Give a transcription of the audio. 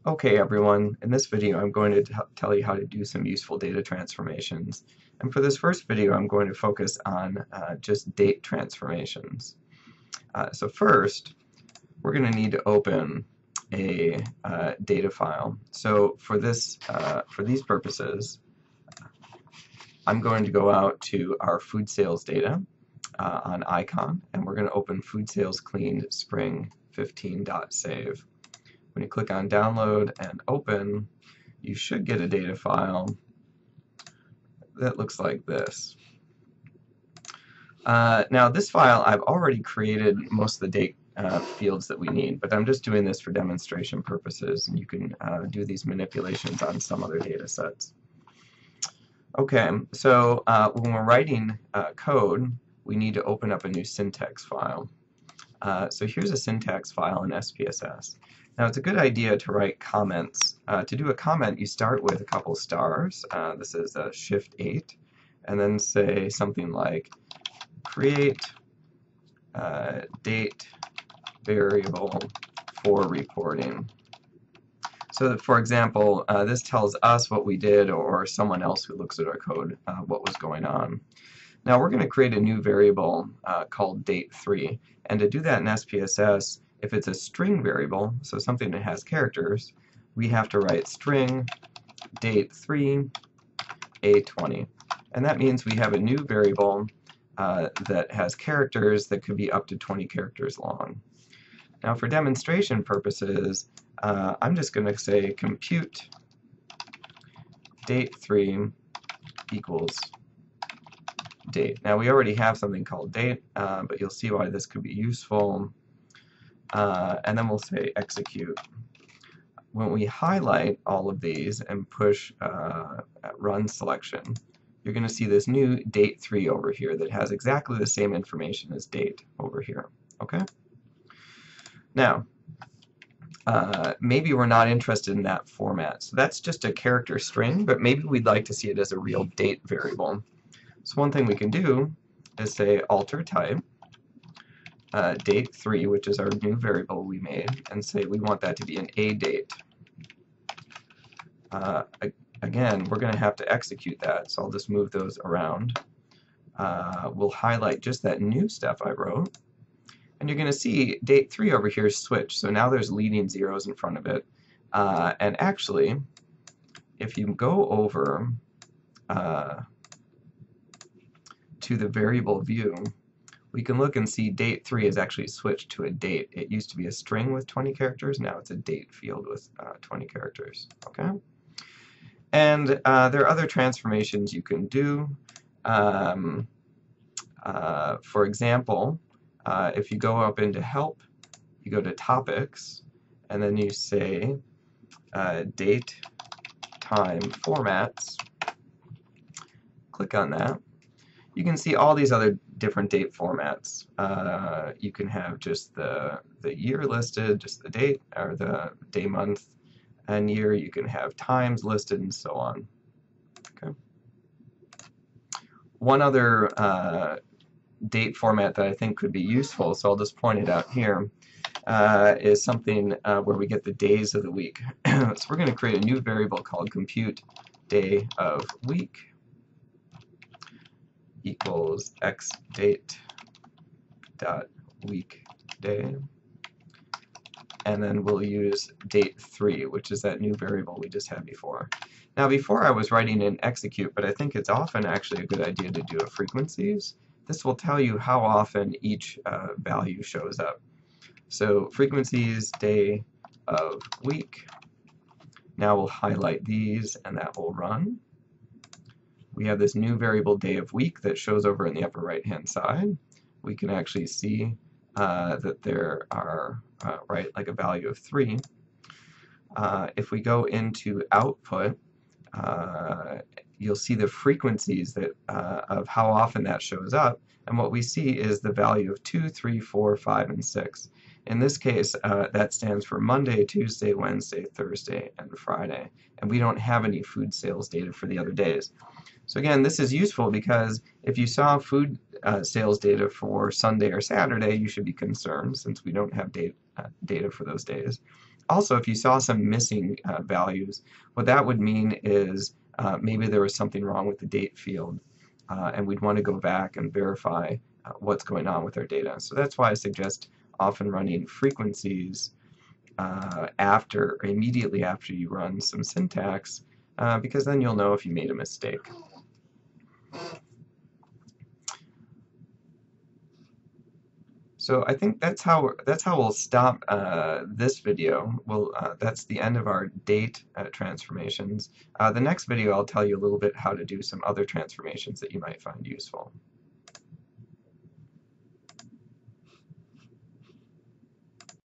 Okay everyone, in this video I'm going to tell you how to do some useful data transformations. And for this first video I'm going to focus on just date transformations. So first, we're going to need to open a data file. So for these purposes, I'm going to go out to our food sales data on icon, and we're going to open food sales cleaned spring 15.save. When you click on download and open, you should get a data file that looks like this. Now this file, I've already created most of the date fields that we need, but I'm just doing this for demonstration purposes, and you can do these manipulations on some other data sets. Okay, so when we're writing code, we need to open up a new syntax file. So here's a syntax file in SPSS. Now it's a good idea to write comments. To do a comment, you start with a couple stars. This is a Shift 8, and then say something like create date variable for reporting. So that, for example, this tells us what we did, or someone else who looks at our code what was going on. Now we're going to create a new variable called date3, and to do that in SPSS, if it's a string variable, so something that has characters, we have to write string date3 A20, and that means we have a new variable that has characters that could be up to 20 characters long. Now for demonstration purposes, I'm just going to say compute date3 equals date. Now we already have something called date, but you'll see why this could be useful. And then we'll say execute. When we highlight all of these and push run selection, you're going to see this new date3 over here that has exactly the same information as date over here. Okay? Now, maybe we're not interested in that format. So that's just a character string, but maybe we'd like to see it as a real date variable. So one thing we can do is say alter type date3, which is our new variable we made, and say we want that to be an A date. Again, we're going to have to execute that, so I'll just move those around. We'll highlight just that new stuff I wrote, and you're going to see date3 over here is switched, so now there's leading zeros in front of it. And actually, if you go over to the variable view, we can look and see date3 is actually switched to a date. It used to be a string with 20 characters, now it's a date field with 20 characters. Okay? And there are other transformations you can do. For example, if you go up into help, you go to topics, and then you say date time formats. Click on that. You can see all these other different date formats. You can have just the year listed, just the date, or the day, month, and year. You can have times listed, and so on. Okay. One other date format that I think could be useful, so I'll just point it out here, is something where we get the days of the week. So we're going to create a new variable called compute day of week equals x date dot weekday, and then we'll use date3, which is that new variable we just had before. Now before I was writing in execute, but I think it's often actually a good idea to do a frequencies. This will tell you how often each value shows up. So frequencies day of week. Now we'll highlight these, and that will run. We have this new variable day of week that shows over in the upper right hand side. We can actually see that there are like a value of 3. If we go into output, you'll see the frequencies that of how often that shows up, and what we see is the value of 2, 3, 4, 5, and 6. In this case, that stands for Monday, Tuesday, Wednesday, Thursday, and Friday, and we don't have any food sales data for the other days. So again, this is useful because if you saw food sales data for Sunday or Saturday, you should be concerned since we don't have data for those days. also, if you saw some missing values, what that would mean is maybe there was something wrong with the date field, and we'd want to go back and verify what's going on with our data. So that's why I suggest often running frequencies immediately after you run some syntax, because then you'll know if you made a mistake. So I think that's how we'll stop this video. That's the end of our date transformations. The next video I'll tell you a little bit how to do some other transformations that you might find useful.